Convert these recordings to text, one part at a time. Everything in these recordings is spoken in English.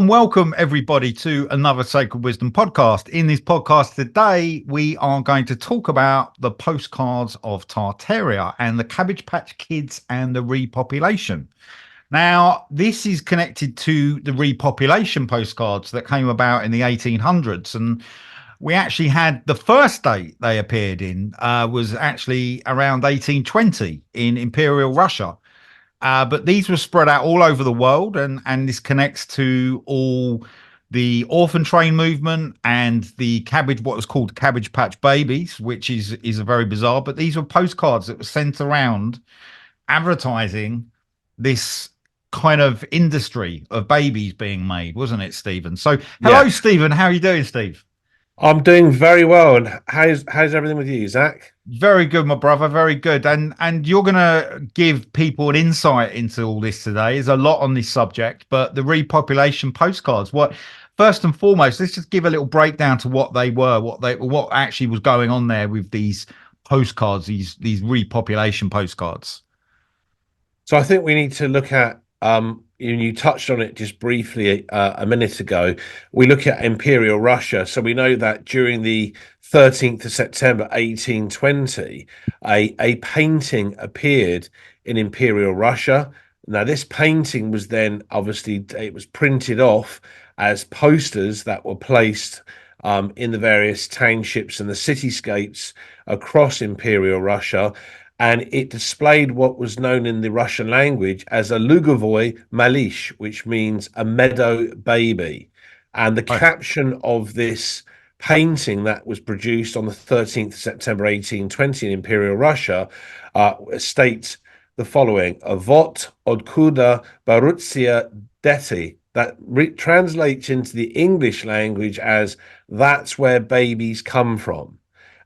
welcome everybody to another Sacred Wisdom podcast. In this podcast today, we are going to talk about the postcards of Tartaria and the Cabbage Patch Kids and the repopulation. Now, this is connected to the repopulation postcards that came about in the 1800s. And we actually had the first date they appeared in was actually around 1820 in Imperial Russia. But these were spread out all over the world, and this connects to all the orphan train movement and the cabbage, what was called Cabbage Patch Babies, which is a very bizarre. But these were postcards that were sent around advertising this kind of industry of babies being made, wasn't it, Stephen? So, hello, Yeah. Stephen. How are you doing, Steve? I'm doing very well. And how's everything with you, Zach? Very good, my brother. Very good. And you're going to give people an insight into all this today. There's a lot on this subject, but the repopulation postcards. What first and foremost, let's just give a little breakdown to what they were, what actually was going on there with these postcards, these repopulation postcards. So I think we need to look at you touched on it just briefly a minute ago. We look at Imperial Russia. So we know that during the 13th of September 1820, a painting appeared in Imperial Russia. Now, this painting was then obviously it was printed off as posters that were placed in the various townships and the cityscapes across Imperial Russia. And it displayed what was known in the Russian language as a lugovoy malish, which means a meadow baby. And the caption of this painting that was produced on the 13th of September 1820 in Imperial Russia states the following: Avot odkuda barutsia deti. That translates into the English language as "that's where babies come from."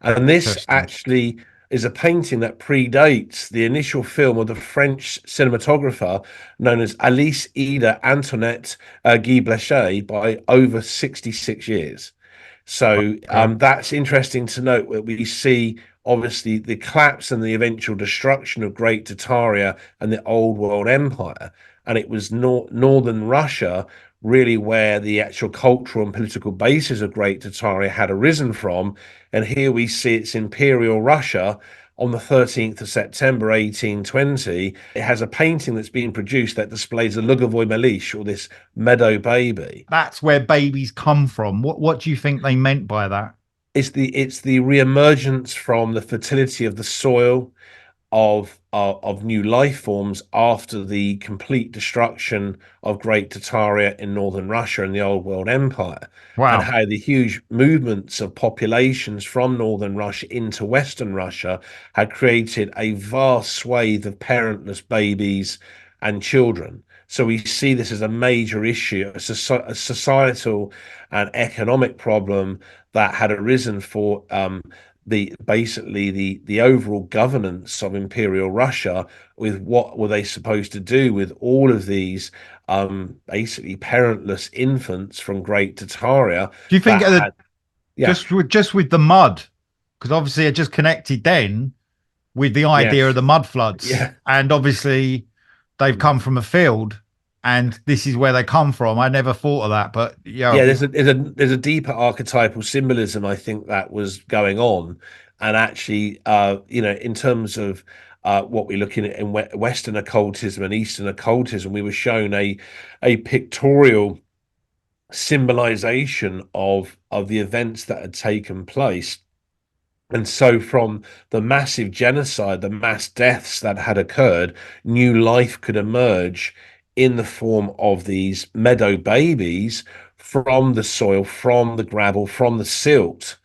And this actually is a painting that predates the initial film of the French cinematographer known as Alice Ida Antoinette Guy Blanchet by over 66 years. So that's interesting to note, where we see obviously the collapse and the eventual destruction of Great Tartaria and the Old World Empire. And it was northern Russia really where the actual cultural and political basis of Great Tartaria had arisen from. And here we see it's Imperial Russia on the 13th of September 1820. It has a painting that's being produced that displays a lugovoy malish, or this meadow baby. That's where babies come from. What do you think they meant by that? It's the re-emergence from the fertility of the soil of new life forms after the complete destruction of Great Tartaria in northern Russia and the Old World Empire. Wow. And how the huge movements of populations from northern Russia into western Russia had created a vast swathe of parentless babies and children. So we see this as a major issue, a societal and economic problem that had arisen for the overall governance of Imperial Russia, with what were they supposed to do with all of these basically parentless infants from Great Tartaria. Do you think just with the mud, because obviously it just connected then with the idea of the mud floods, and obviously they've come from a field and this is where they come from. I never thought of that, but there's a deeper archetypal symbolism, I think, that was going on. And actually, in terms of what we're looking at in Western occultism and Eastern occultism, we were shown a pictorial symbolization of the events that had taken place. And so from the massive genocide, the mass deaths that had occurred, new life could emerge in the form of these meadow babies from the soil, from the gravel, from the silt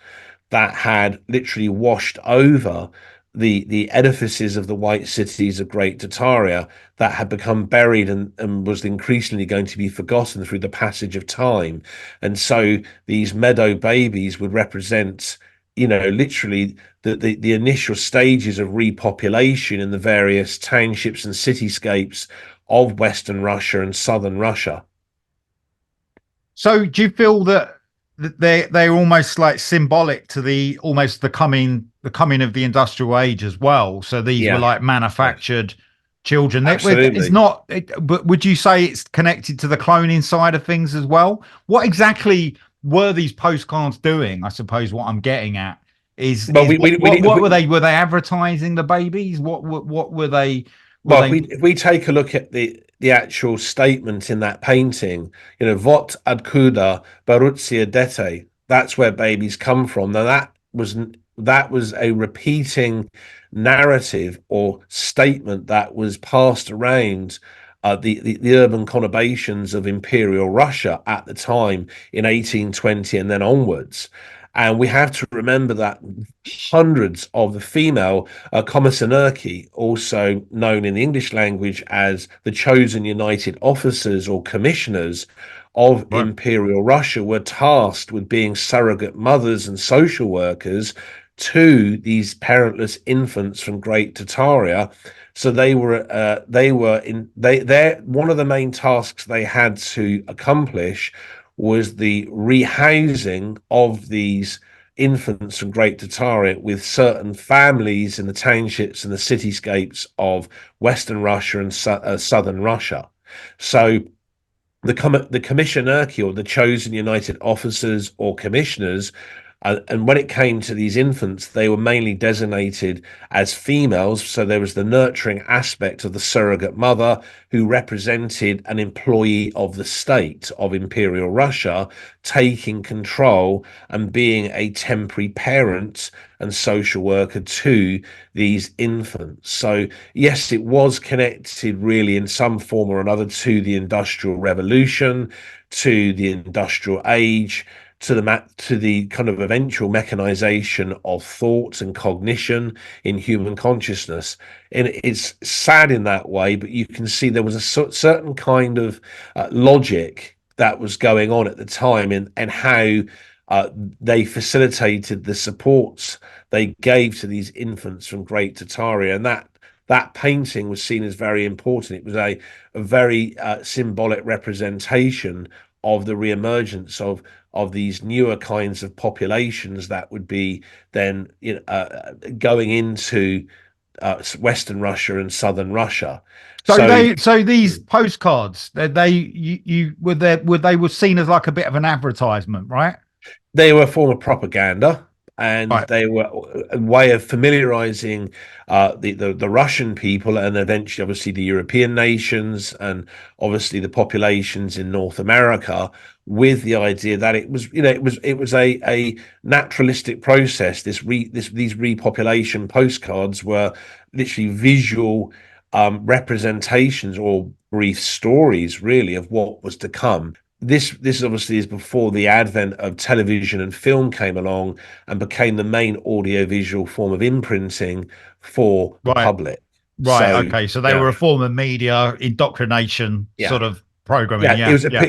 that had literally washed over the edifices of the white cities of Great Tartaria, that had become buried and was increasingly going to be forgotten through the passage of time. And so these meadow babies would represent, literally the initial stages of repopulation in the various townships and cityscapes of Western Russia and Southern Russia. So do you feel that they're almost like symbolic to the coming of the industrial age as well? So these were like manufactured children. It's Absolutely. not, but would you say it's connected to the cloning side of things as well? What exactly were these postcards doing? I suppose what I'm getting at Well, is what were we they? Were they advertising the babies? What were they? Were well, they if we take a look at the actual statement in that painting, vot adcuda barutsia dete, that's where babies come from. Now that was a repeating narrative or statement that was passed around the urban conurbations of Imperial Russia at the time in 1820 and then onwards. And we have to remember that hundreds of the female Komisarniki, also known in the English language as the chosen united officers or commissioners of right? Imperial Russia, were tasked with being surrogate mothers and social workers to these parentless infants from Great Tartaria. So they're one of the main tasks they had to accomplish was the rehousing of these infants from Great Tartaria with certain families in the townships and the cityscapes of Western Russia and Southern Russia. So the commissionerki, or the chosen united officers or commissioners, and when it came to these infants, they were mainly designated as females. So there was the nurturing aspect of the surrogate mother, who represented an employee of the state of Imperial Russia, taking control and being a temporary parent and social worker to these infants. So yes, it was connected really in some form or another to the Industrial Revolution, to the Industrial Age, to the kind of eventual mechanization of thought and cognition in human consciousness. And it's sad in that way, but you can see there was a certain kind of logic that was going on at the time, and how they facilitated the supports they gave to these infants from Great Tartaria. And that painting was seen as very important. It was a very symbolic representation of the reemergence of these newer kinds of populations that would be then going into Western Russia and Southern Russia. So So these postcards, they you were they were seen as like a bit of an advertisement, right? they were a form of propaganda, and Right. they were a way of familiarizing the Russian people, and eventually, obviously, the European nations, and obviously the populations in North America, with the idea that it was a naturalistic process. These repopulation postcards were literally visual representations or brief stories, really, of what was to come. This obviously is before the advent of television and film came along and became the main audiovisual form of imprinting for the Right. public. Right. So Okay. So they yeah, were a form of media indoctrination yeah, sort of programming. yeah. It Yeah. was a Yeah.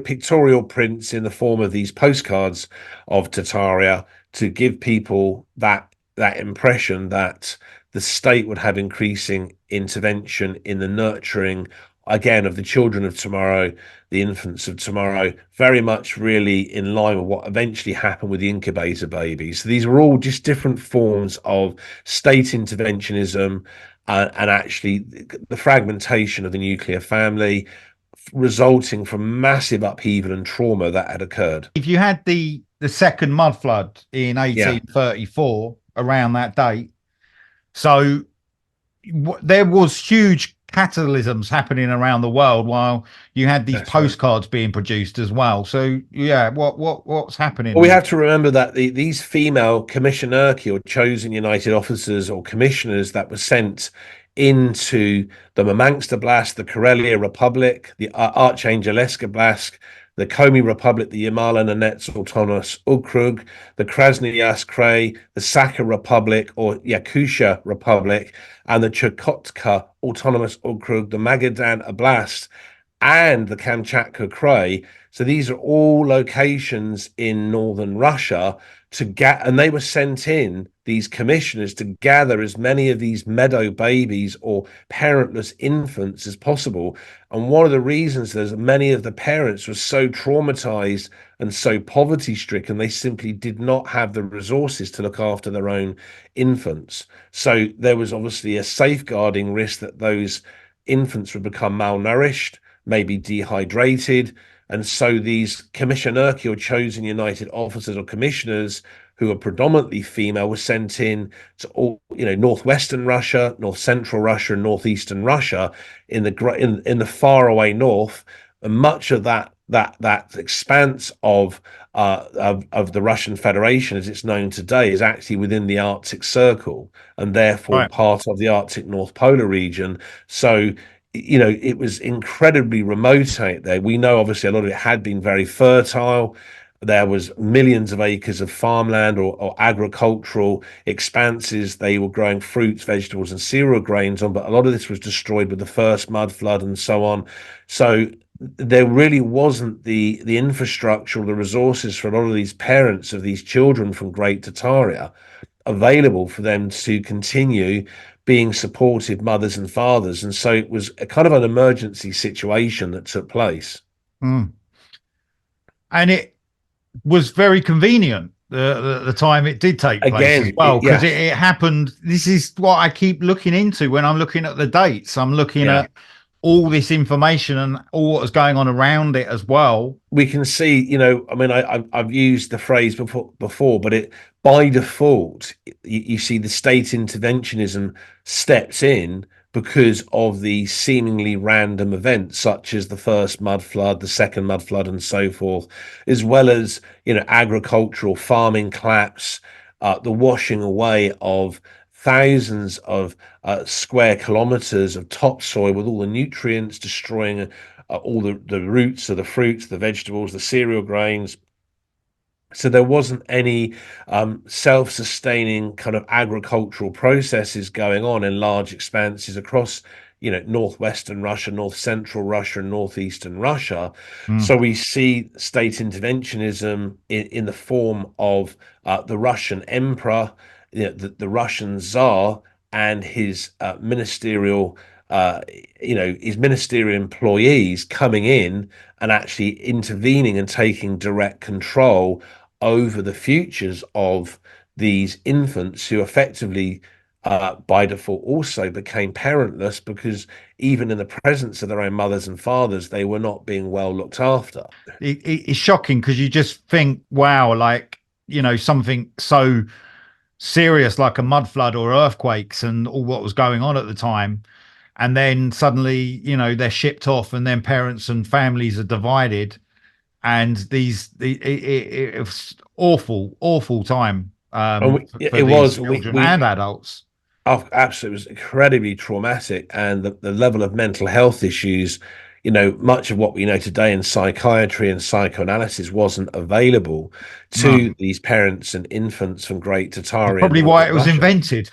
pictorial prints in the form of these postcards of Tartaria to give people that impression that the state would have increasing intervention in the nurturing again of the children of tomorrow, the infants of tomorrow, very much really in line with what eventually happened with the incubator babies. So these were all just different forms of state interventionism, and actually the fragmentation of the nuclear family, resulting from massive upheaval and trauma that had occurred. If you had the second mud flood in Yeah, 1834 around that date, so there was huge catalysms happening around the world while you had these that's right. postcards being produced as well. So yeah, what's happening Well, we there? have to remember that these female commissionerki, or chosen united officers or commissioners, that were sent into the Murmansk Oblast, the Karelia Republic, the Archangelisk Oblast, the Komi Republic, the Yamal-Nenets Autonomous Okrug, the Krasnoyarsk Krai, the Sakha Republic or Yakutia Republic, and the Chukotka Autonomous Okrug, the Magadan Oblast, and the Kamchatka Krai. So these are all locations in northern Russia to get, and they were sent in, these commissioners, to gather as many of these meadow babies or parentless infants as possible. And one of the reasons is many of the parents were so traumatized and so poverty stricken, they simply did not have the resources to look after their own infants. So there was obviously a safeguarding risk that those infants would become malnourished, maybe dehydrated. And so these commissionerki, or chosen United officers or commissioners, who are predominantly female, were sent in to all, northwestern Russia, north central Russia, and northeastern Russia, in the faraway north. And much of that expanse of the Russian Federation, as it's known today, is actually within the Arctic Circle, and therefore Right. part of the Arctic North Polar region. So, it was incredibly remote out there. We know obviously a lot of it had been very fertile. There was millions of acres of farmland or agricultural expanses. They were growing fruits, vegetables, and cereal grains on, but a lot of this was destroyed with the first mud flood and so on. So there really wasn't the infrastructure or the resources for a lot of these parents of these children from Great Tartaria available for them to continue being supportive mothers and fathers. And so it was a kind of an emergency situation that took place. Mm. And it was very convenient the time it did take place as Again, well, because yeah, it happened. This is what I keep looking into when I'm looking at the dates. I'm looking yeah. at all this information and all what was going on around it as well. We can see, I mean, I've used the phrase before, but it, by default, you see the state interventionism steps in because of the seemingly random events, such as the first mud flood, the second mud flood, and so forth, as well as, agricultural farming collapse, the washing away of thousands of square kilometers of topsoil with all the nutrients, destroying all the roots of the fruits, the vegetables, the cereal grains. So there wasn't any self-sustaining kind of agricultural processes going on in large expanses across, northwestern Russia, north central Russia, and northeastern Russia. Mm. So we see state interventionism in the form of the Russian emperor, the Russian czar, and his ministerial his ministerial employees coming in and actually intervening and taking direct control over the futures of these infants, who effectively, by default, also became parentless, because even in the presence of their own mothers and fathers, they were not being well looked after. It's shocking because you just think, wow, like, something so serious like a mud flood or earthquakes and all what was going on at the time. And then suddenly, they're shipped off, and then parents and families are divided. And it was awful time And for it these was children we and adults. Oh, absolutely, it was incredibly traumatic, and the level of mental health issues, much of what we know today in psychiatry and psychoanalysis wasn't available No, to these parents and infants from Great it's Tartaria in probably why northern it was Russia. invented.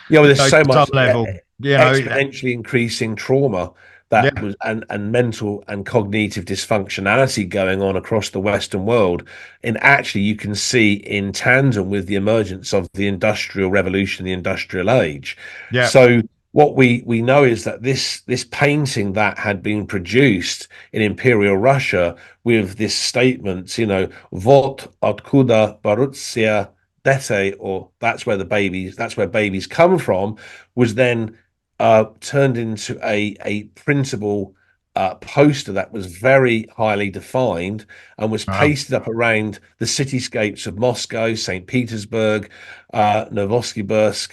Yeah, well, there's so To some much level, exponentially increasing trauma that yeah, was, and mental and cognitive dysfunctionality going on across the Western world. And actually, you can see in tandem with the emergence of the Industrial Revolution, the Industrial Age. yeah, So what we know is that this painting that had been produced in Imperial Russia with this statement, "Vot odkuda Borussia Dete," or that's where babies come from, was then turned into a printable poster that was very highly defined and was wow, pasted up around the cityscapes of Moscow, St. Petersburg, Novosibirsk,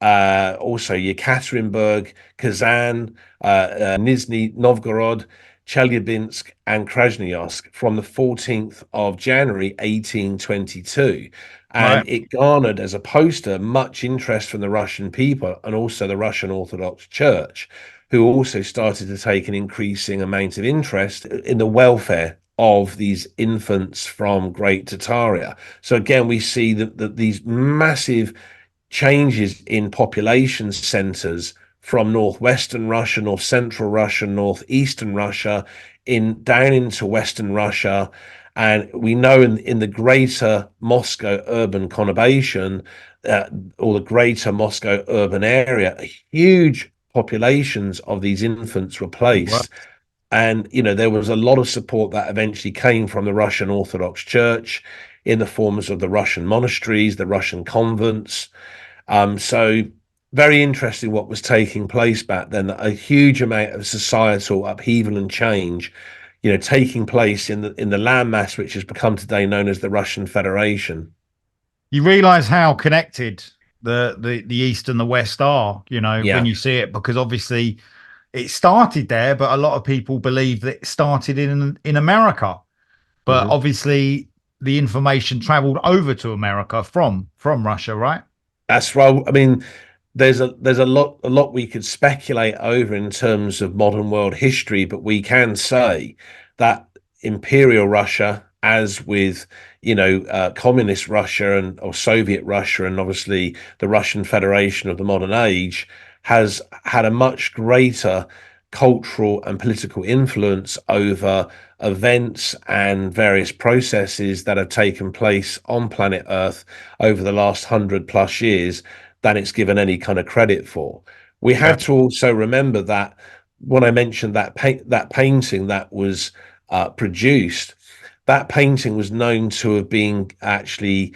also Yekaterinburg, Kazan, Nizhny Novgorod, Chelyabinsk, and Krasnoyarsk from the 14th of January, 1822. And right, it garnered, as a poster, much interest from the Russian people and also the Russian Orthodox Church, who also started to take an increasing amount of interest in the welfare of these infants from Great Tartaria. So again, we see that these massive changes in population centers from northwestern Russia, north central Russia, northeastern Russia, in down into Western Russia. And we know in the greater Moscow urban conurbation, or the greater Moscow urban area, huge populations of these infants were wow, placed. And, there was a lot of support that eventually came from the Russian Orthodox Church in the forms of the Russian monasteries, the Russian convents. So very interesting what was taking place back then. A huge amount of societal upheaval and change, taking place in the landmass which has become today known as the Russian Federation. You realize how connected the East and the West are, when Yeah. you see it, because obviously it started there, but a lot of people believe that it started in America. But Mhm. obviously the information traveled over to America from Russia, right? That's right. I mean, there's a lot we could speculate over in terms of modern world history, but we can say that Imperial Russia, as with communist Russia and or Soviet Russia, and obviously the Russian Federation of the modern age, has had a much greater cultural and political influence over events and various processes that have taken place on planet Earth over the last 100 plus years than it's given any kind of credit for. We Yeah. have to also remember that when I mentioned that painting that was produced, that painting was known to have been actually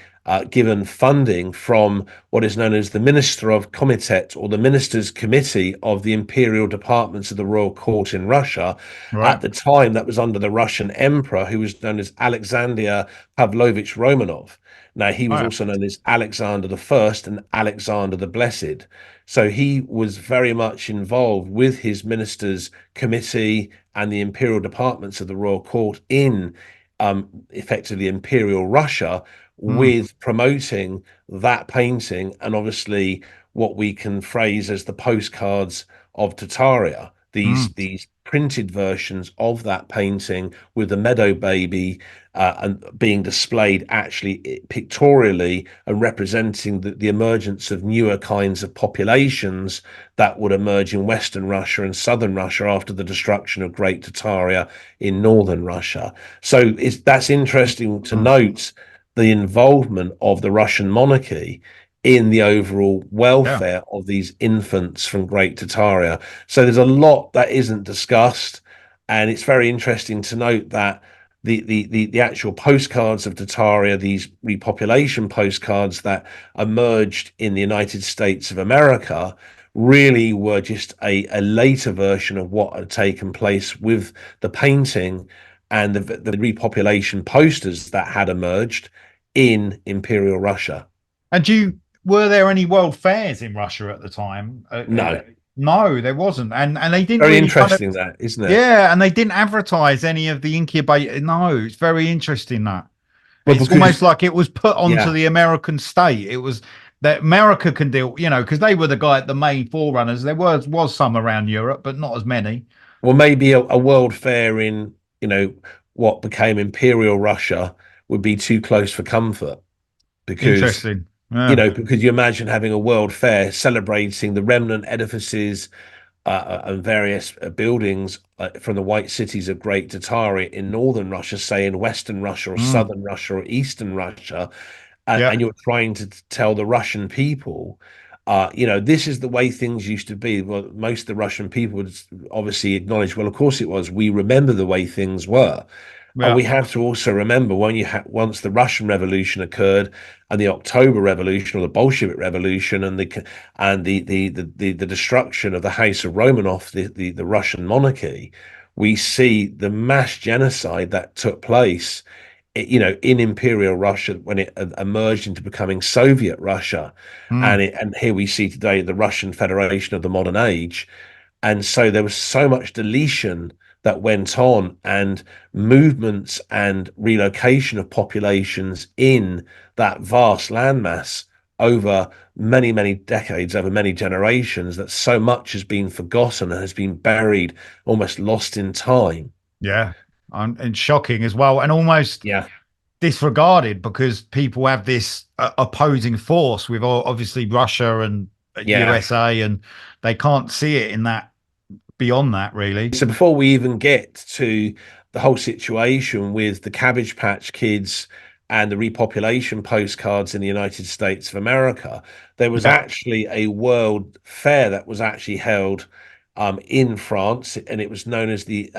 given funding from what is known as the Minister of Komitet, or the Ministers' Committee of the Imperial Departments of the Royal Court in Russia. Right. At the time, that was under the Russian Emperor, who was known as Alexander Pavlovich Romanov. Now, he was Right. also known as Alexander the First and Alexander the Blessed. So he was very much involved with his ministers' committee and the imperial departments of the royal court in effectively imperial Russia, Mm, with promoting that painting and obviously what we can phrase as the postcards of Tartaria. These mm, these printed versions of that painting with the meadow baby and being displayed actually pictorially and representing the emergence of newer kinds of populations that would emerge in Western Russia and Southern Russia after the destruction of Great Tartaria in Northern Russia. So that's interesting to mm. note the involvement of the Russian monarchy in the overall Yeah. welfare of these infants from Great Tartaria. So there's a lot that isn't discussed, and it's very interesting to note that the actual postcards of Tartaria, these repopulation postcards that emerged in the United States of America, really were just a later version of what had taken place with the painting and the repopulation posters that had emerged in Imperial Russia. And were there any world fairs in Russia at the time? No, No, there wasn't, and they didn't very really kind of. interesting that, isn't it? Yeah, and they didn't advertise any of the incubator. No, it's very interesting that Well, it's almost because like it was put onto yeah, the American state. It was that America can deal, because they were the main forerunners. There was some around Europe, but not as many. well, maybe a world fair in what became Imperial Russia would be too close for comfort, because Interesting. Yeah. because you imagine having a world fair celebrating the remnant edifices and various buildings from the white cities of Great Tartaria in northern Russia, say in western Russia or Mm. southern Russia or eastern Russia, Yeah. and you're trying to tell the Russian people, this is the way things used to be. Well, most of the Russian people would obviously acknowledge, well, of course it was. We remember the way things were. And Yeah. we have to also remember once the Russian Revolution occurred and the October Revolution or the Bolshevik Revolution and the destruction of the House of Romanov, the Russian monarchy, we see the mass genocide that took place, in Imperial Russia when it emerged into becoming Soviet Russia, Mm. and here we see today the Russian Federation of the modern age. And so there was so much deletion that went on, and movements and relocation of populations in that vast landmass over many, many decades, over many generations, that so much has been forgotten and has been buried, almost lost in time. Yeah. And shocking as well, and almost Yeah, disregarded because people have this opposing force with obviously Russia and yeah. USA, and they can't see it in that beyond that really. So before we even get to the whole situation with the Cabbage Patch Kids and the repopulation postcards in the United States of America, there was Yeah. actually a world fair that was actually held in France, and it was known as the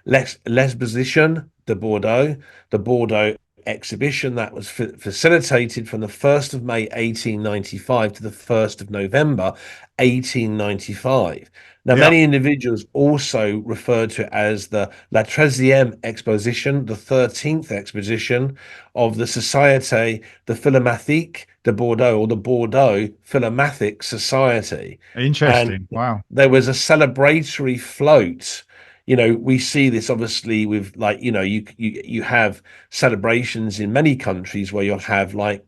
L'Exposition de Bordeaux, the Bordeaux exhibition that was facilitated from the 1st of May 1895 to the 1st of November 1895. Now, Yeah. many individuals also referred to it as the La 13e Exposition, the 13th exposition of the Société de Philomathique de Bordeaux, or the Bordeaux Philomathic Society. And Interesting. Wow. there was a celebratory float. We see this obviously with, like, you have celebrations in many countries where you'll have, like,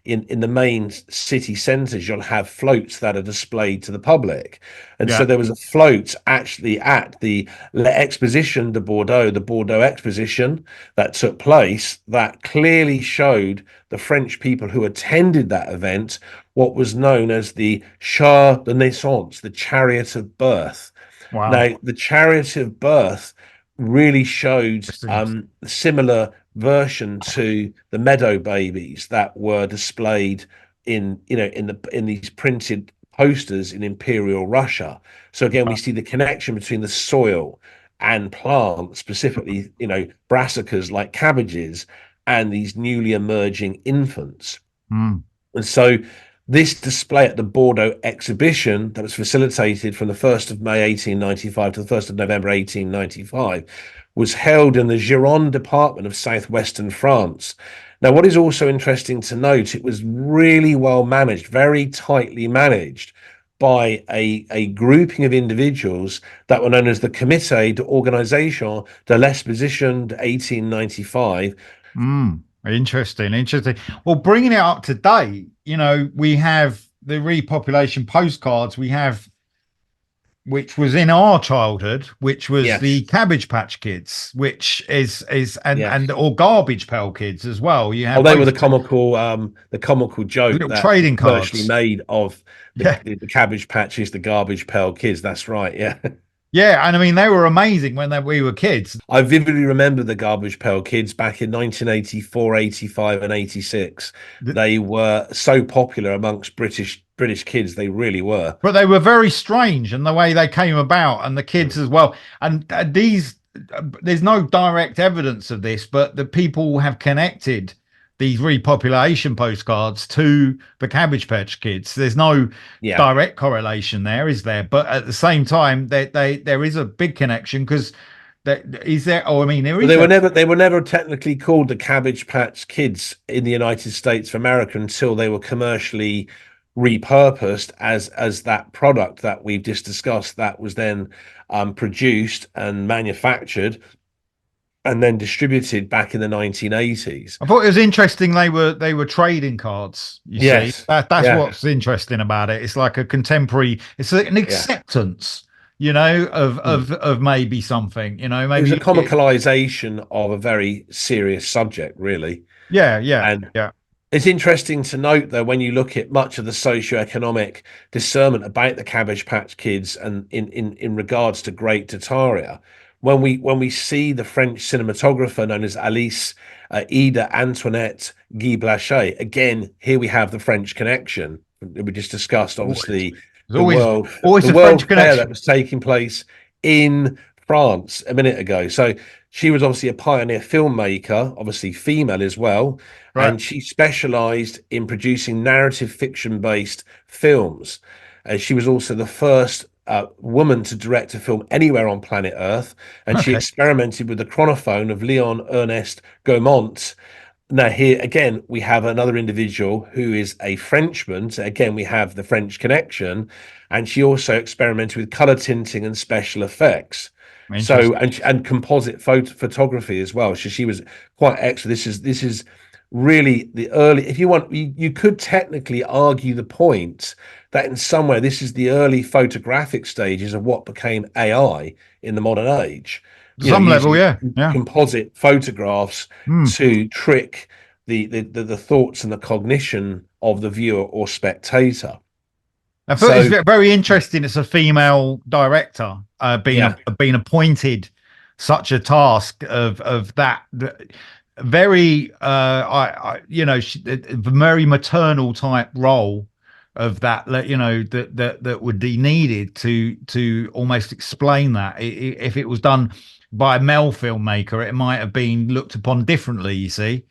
in the main city centers, you'll have floats that are displayed to the public. And Yeah. so there was a float actually at the Exposition de Bordeaux, the Bordeaux Exposition, that took place, that clearly showed the French people who attended that event what was known as the Char de Naissance, the chariot of birth. Wow. Now, the chariot of birth really showed Interesting. a similar version to the meadow babies that were displayed in these printed posters in Imperial Russia. So again, we see the connection between the soil and plants, specifically, brassicas like cabbages, and these newly emerging infants. Mm. And so this display at the Bordeaux exhibition that was facilitated from the 1st of May 1895 to the 1st of November 1895 was held in the Gironde department of southwestern France. Now, what is also interesting to note, it was really well managed, very tightly managed by a grouping of individuals that were known as the Comité d'Organisation de l'Exposition de 1895. Mm. Interesting. Well, bringing it up to date, we have the repopulation postcards. We have, which was in our childhood, which was Yes, the Cabbage Patch Kids, which is yes. and or Garbage Pail Kids as well. You Oh, have they were both the comical joke little that was trading commercially cards. made of the, Yeah. the Cabbage Patches, the Garbage Pail Kids. That's right. Yeah. Yeah, and I mean they were amazing when we were kids. I vividly remember the Garbage Pail Kids back in 1984, 85, and 86. They were so popular amongst British kids. They really were. But they were very strange and the way they came about, and the kids Mm. as well. And there's no direct evidence of this, but the people have connected these repopulation postcards to the Cabbage Patch Kids. There's no Yeah. direct correlation there, is there? But at the same time, there is a big connection because is there? Oh, I mean, there But is they were never technically called the Cabbage Patch Kids in the United States of America until they were commercially repurposed as that product that we've just discussed, that was then produced and manufactured and then distributed back in the 1980s. I thought it was interesting they were trading cards, you see. Yes. That's Yeah. what's interesting about it. It's like a contemporary, it's an Yeah. acceptance, of Mm. of maybe something, It was a maybe comicalization of a very serious subject, really. yeah, yeah, And yeah. it's interesting to note, though, when you look at much of the socio-economic discernment about the Cabbage Patch Kids and in regards to Great Tartaria, when we see the French cinematographer known as Alice Ida Antoinette Guy Blanchet, again, here we have the French connection that we just discussed. Always, Obviously, there's the world always the a French World Fair that connection. was taking place in France a minute ago. So she was obviously a pioneer filmmaker, obviously female as well, Right. and she specialized in producing narrative fiction based films. She was also the first woman to direct a film anywhere on planet Earth, and she Okay. experimented with the chronophone of Leon Ernest Gaumont. Now, here again, we have another individual who is a Frenchman. So again, we have the French connection, and she also experimented with color tinting and special effects. So, Interesting. and composite photography as well. So she was quite excellent. This is really the early. If you want, you could technically argue the point that in some way this is the early photographic stages of what became AI in the modern age. Some level, Using yeah. Yeah. composite photographs Hmm. to trick the thoughts and the cognition of the viewer or spectator. I thought it's So very interesting. It's a female director yeah, being appointed such a task of that very the very maternal type role of that that would be needed to almost explain that. If it was done by a male filmmaker, it might have been looked upon differently. You see.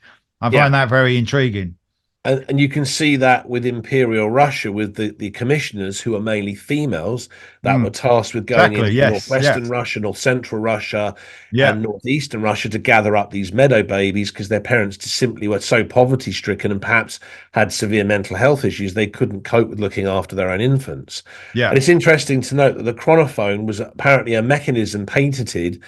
I Yeah. find that very intriguing. And you can see that with Imperial Russia, with the commissioners who are mainly females that were Mm, tasked with going exactly. into Yes. northwestern Yes. Russia, north central Russia, Yeah. and northeastern Russia to gather up these meadow babies because their parents just simply were so poverty stricken and perhaps had severe mental health issues they couldn't cope with looking after their own infants. Yeah. And it's interesting to note that the chronophone was apparently a mechanism patented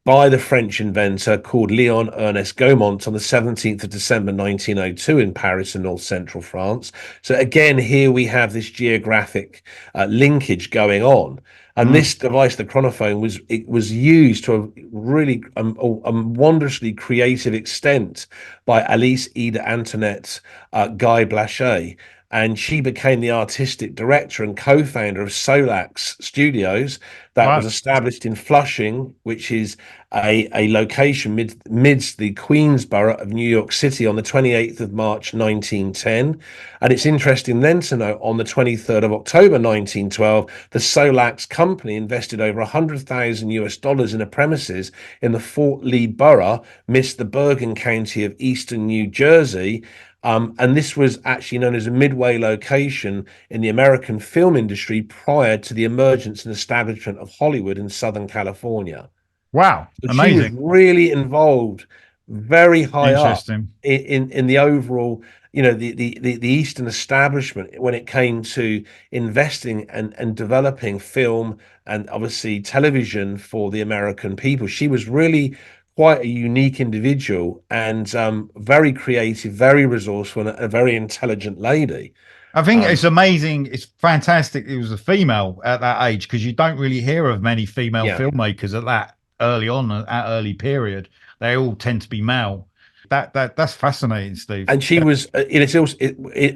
by the French inventor called Leon Ernest Gaumont on the 17th of December 1902 in Paris in north central France. So again, here we have this geographic linkage going on. And Mm, this device, the chronophone, was used to a really a wondrously creative extent by Alice Ida Antoinette Guy Blaché. And she became the artistic director and co-founder of Solx Studios that was right. established in Flushing, which is a location midst the Queensborough of New York City on the 28th of March 1910. And it's interesting then to note on the 23rd of October 1912, the Solx company invested over 100,000 US dollars in a premises in the Fort Lee borough, midst the Bergen County of eastern New Jersey. And this was actually known as a midway location in the American film industry prior to the emergence and establishment of Hollywood in Southern California. Wow. So she was Amazing. really involved, very high up Interesting. in the overall, the Eastern establishment when it came to investing and developing film and obviously television for the American people. She was really quite a unique individual and very creative, very resourceful, and a very intelligent lady. I think Um, it's amazing. It's fantastic. It was a female at that age because you don't really hear of many female yeah. filmmakers at that early on, at that early period. They all tend to be male. That's fascinating, Steve. And she was it's also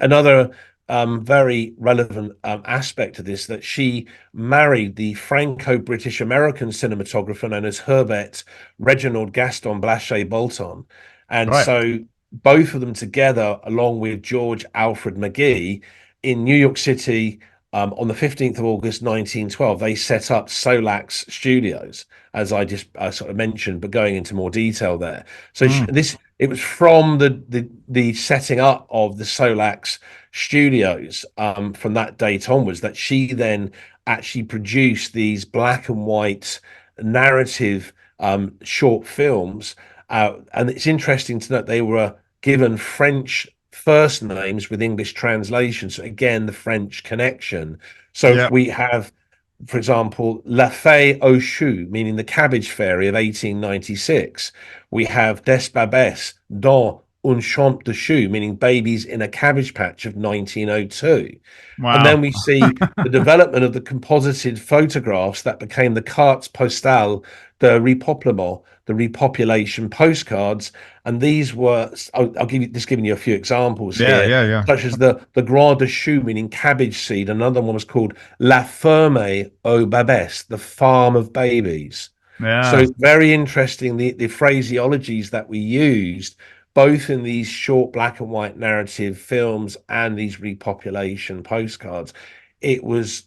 another very relevant aspect of this, that she married the Franco-British American cinematographer known as Herbert Reginald Gaston Blaché Bolton, and Right. so both of them together along with George Alfred McGee in New York City on the 15th of August 1912 they set up Solx Studios, as I just sort of mentioned, but going into more detail there. So Mm, this it was from the setting up of the Solx Studios from that date onwards that she then actually produced these black and white narrative short films. And it's interesting to note they were given French first names with English translations. So again, the French connection. So yeah. we have, for example, La Fée aux Choux, meaning the Cabbage Fairy of 1896. We have Des Babes dans un champ de choux, meaning babies in a cabbage patch of 1902. And then Wow. we see the development of the composited photographs that became the cartes postales de repeuplement, the repopulation postcards. And these were, I'll give you just giving you a few examples Yeah. here, Yeah. Yeah. such as the Grand de Choux, meaning cabbage seed. Another one was called La Ferme aux Babes, the farm of babies. So Yeah. very interesting the phraseologies that we used both in these short black and white narrative films and these repopulation postcards. It was,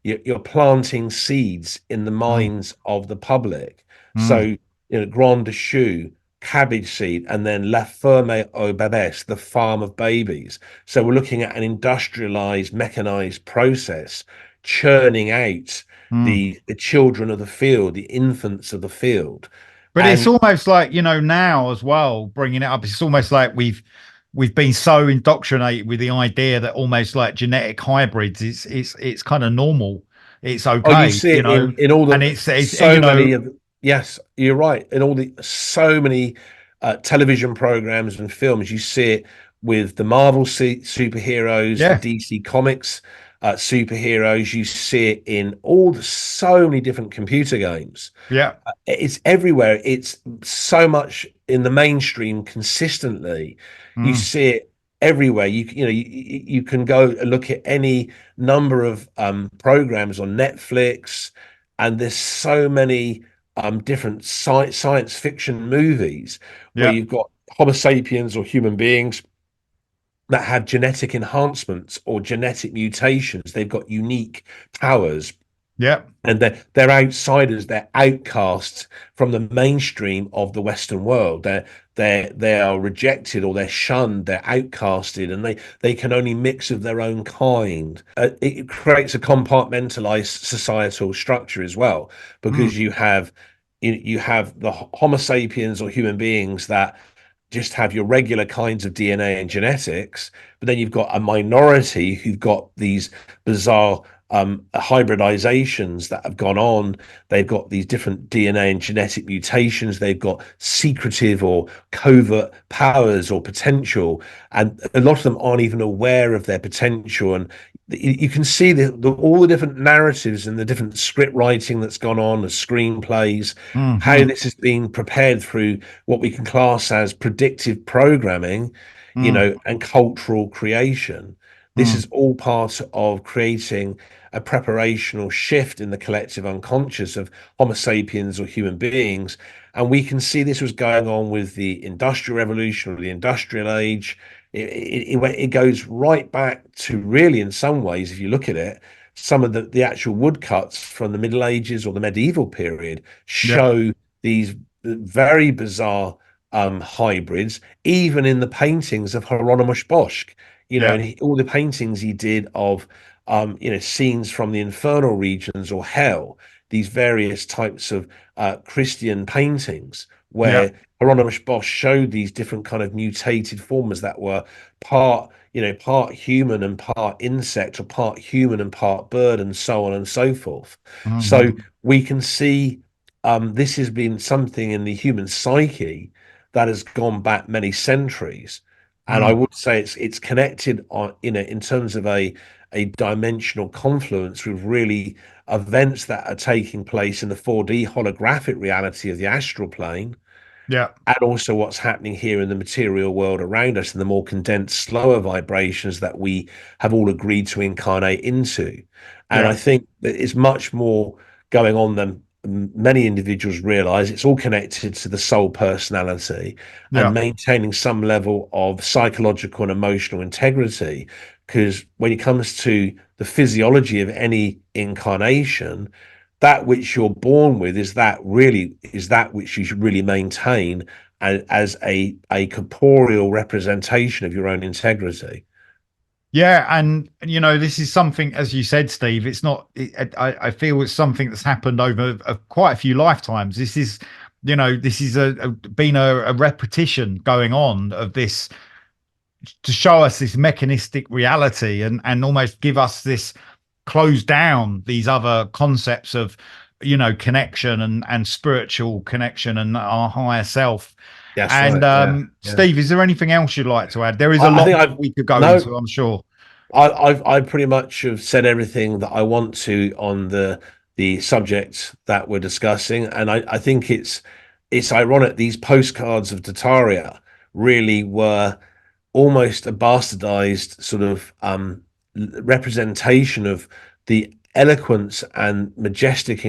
you're planting seeds in the Mm, minds of the public. So, mm, Grand de Choux, cabbage seed, and then La Ferme aux Babes, the farm of babies. So we're looking at an industrialized, mechanized process churning out mm. the children of the field, the infants of the field. But it's And almost like, now as well, bringing it up, it's almost like we've been so indoctrinated with the idea that almost like genetic hybrids, it's kind of normal. It's oh, you okay, see it in all and the it's so many of, yes, you're right. In all the so many television programs and films, you see it with the Marvel superheroes, the yeah, DC Comics superheroes. You see it in all so many different computer games. yeah, It's everywhere. It's so much in the mainstream consistently. You mm, see it everywhere. You can go and look at any number of programs on Netflix, and there's so many different science fiction movies where yeah, you've got Homo sapiens or human beings that have genetic enhancements or genetic mutations. They've got unique powers Yeah. and they're outsiders, they're outcasts from the mainstream of the Western world. They are rejected, or they're shunned, they're outcasted, and they can only mix of their own kind. It creates a compartmentalized societal structure as well, Mm, because you have the Homo sapiens, or human beings, that just have your regular kinds of DNA and genetics, but then you've got a minority who've got these bizarre hybridizations that have gone on. They've got these different DNA and genetic mutations. They've got secretive or covert powers or potential, and a lot of them aren't even aware of their potential. And you can see all the different narratives and the different script writing that's gone on, the screenplays, how mm-hmm, this is being prepared through what we can class as predictive programming, mm, and cultural creation. This mm, is all part of creating a preparational shift in the collective unconscious of Homo sapiens, or human beings. And we can see this was going on with the Industrial Revolution, or the Industrial Age. It goes right back to, really, in some ways, if you look at it, some of the actual woodcuts from the Middle Ages or the medieval period yeah. show these very bizarre hybrids, even in the paintings of Hieronymus Bosch. Yeah. And all the paintings he did of scenes from the infernal regions or hell, these various types of Christian paintings, Yeah. where Hieronymus Bosch showed these different kind of mutated forms that were part human and part insect, or part human and part bird, and so on and so forth. So Mm-hmm. we can see this has been something in the human psyche that has gone back many centuries. And I Mm, would say it's connected in terms of a dimensional confluence with really events that are taking place in the 4D holographic reality of the astral plane, yeah. and also what's happening here in the material world around us, and the more condensed, slower vibrations that we have all agreed to incarnate into. And Yeah. I think that it's much more going on than many individuals realize. It's all connected to the soul personality, and Yeah. maintaining some level of psychological and emotional integrity. Because when it comes to the physiology of any incarnation, that which you're born with is that which you should really maintain as a corporeal representation of your own integrity. Yeah, and this is something, as you said, Steve. It's not. I feel it's something that's happened over quite a few lifetimes. This is, this is been a repetition going on of this to show us this mechanistic reality, and almost give us this, close down these other concepts of, connection and spiritual connection and our higher self. That's And right. Yeah, yeah. Steve, is there anything else you'd like to add? There is a I lot think more I've we could go no. into, I'm sure. I pretty much have said everything that I want to on the subject that we're discussing, and I think it's ironic these postcards of Tartaria really were almost a bastardized sort of representation of the eloquence and majestic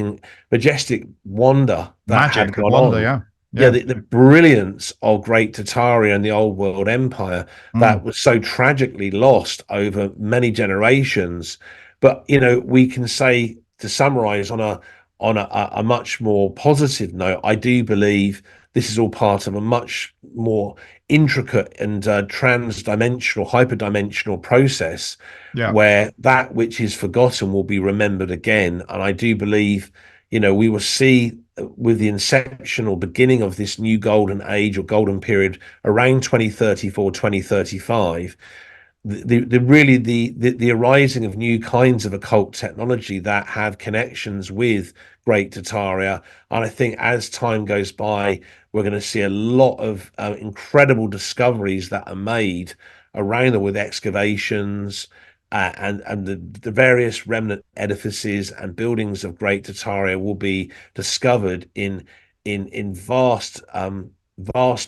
wonder that had Magic of gone wonder, on. yeah. Yeah, Yeah. the brilliance of great Tartaria and the old world empire Mm, that was so tragically lost over many generations. But we can say, to summarize on a much more positive note, I do believe this is all part of a much more intricate and trans-dimensional, hyperdimensional process, yeah. where that which is forgotten will be remembered again. And I do believe, we will see with the inception or beginning of this new golden age or golden period around 2034, 2035, the arising of new kinds of occult technology that have connections with Great Tartaria. And I think as time goes by, we're going to see a lot of incredible discoveries that are made around them with excavations, and the various remnant edifices and buildings of Great Tartaria will be discovered in vast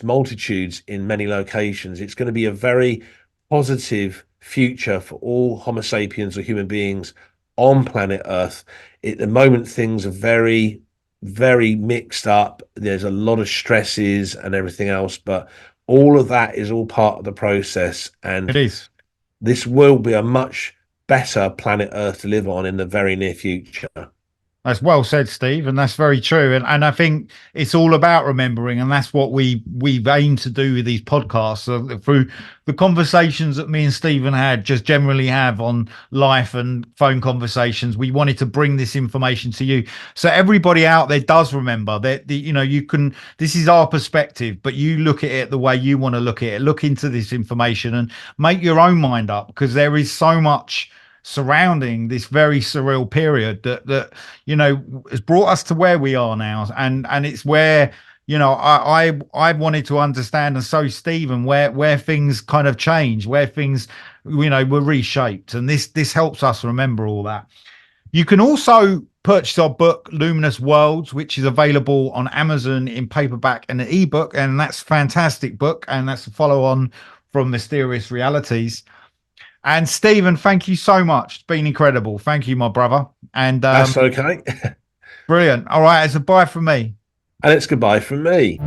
multitudes in many locations. It's going to be a very positive future for all Homo sapiens or human beings on planet Earth. At the moment, things are very, very mixed up. There's a lot of stresses and everything else, but all of that is all part of the process. It And is. this will be a much better planet Earth to live on in the very near future. That's well said, Steve, and that's very true. And I think it's all about remembering, and that's what we've aimed to do with these podcasts through the conversations that me and Stephen had, just generally have on life and phone conversations. We wanted to bring this information to you, so everybody out there does remember that you can. This is our perspective, but you look at it the way you want to look at it. Look into this information and make your own mind up, because there is so much surrounding this very surreal period that has brought us to where we are now, and it's where I wanted to understand, and so Stephen, where things kind of change, where things were reshaped, and this helps us remember all that. You can also purchase our book Luminous Worlds, which is available on Amazon in paperback and an ebook, and that's a fantastic book, and that's a follow on from Mysterious Realities. And Stephen, thank you so much. It's been incredible. Thank you, my brother. And that's okay. Brilliant. All right, it's a bye from me. And it's goodbye from me.